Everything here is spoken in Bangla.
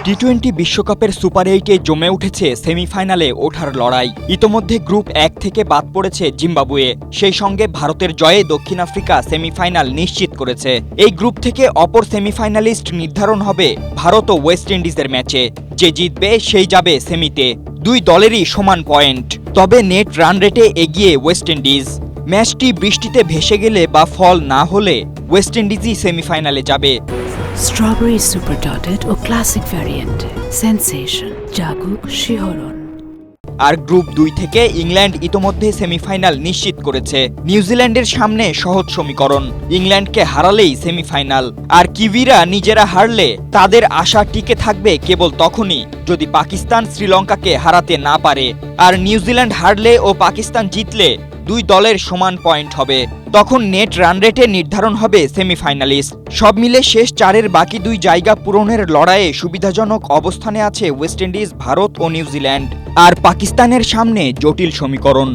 টি-20 বিশ্বকাপের সুপার 8-এ জমে উঠেছে সেমিফাইনালে ওঠার লড়াই। ইতোমধ্যে গ্রুপ 1 থেকে বাদ পড়েছে জিম্বাবুয়ে, সেই সঙ্গে ভারতের জয়ে দক্ষিণ আফ্রিকা সেমিফাইনাল নিশ্চিত করেছে। এই গ্রুপ থেকে অপর সেমিফাইনালিস্ট নির্ধারণ হবে ভারত ও ওয়েস্ট ইন্ডিজের ম্যাচে। যে জিতবে সেই যাবে সেমিতে। দুই দলেরই সমান পয়েন্ট, তবে নেট রান রেটে এগিয়ে ওয়েস্ট ইন্ডিজ। ম্যাচটি বৃষ্টিতে ভেসে গেলে বা ফল না হলে ওয়েস্ট ইন্ডিজই সেমিফাইনালে যাবে। স্ট্রবেরি সুপার ডটেড ও ক্লাসিক ভ্যারিয়েন্ট সেন্সেশন জাগুক শিহরণ। আর গ্রুপ 2 থেকে ইংল্যান্ড ইতোমধ্যে সেমিফাইনাল নিশ্চিত করেছে। নিউজিল্যান্ডের সামনে সহজ সমীকরণ, ইংল্যান্ডকে হারালেই সেমিফাইনাল। আর কিভিরা নিজেরা হারলে তাদের আশা টিকে থাকবে কেবল তখনই যদি পাকিস্তান শ্রীলঙ্কাকে হারাতে না পারে। আর নিউজিল্যান্ড হারলে ও পাকিস্তান জিতলে দুই দলের সমান পয়েন্ট হবে। তখন নেট রান রেটে নির্ধারণ হবে সেমিফাইনালিস্ট। সব মিলে শেষ 4-এর বাকি দুই জায়গা পূরণের লড়াইয়ে সুবিধাজনক অবস্থানে আছে ওয়েস্ট ইন্ডিজ, ভারত ও নিউজিল্যান্ড। আর পাকিস্তানের সামনে জটিল সমীকরণ।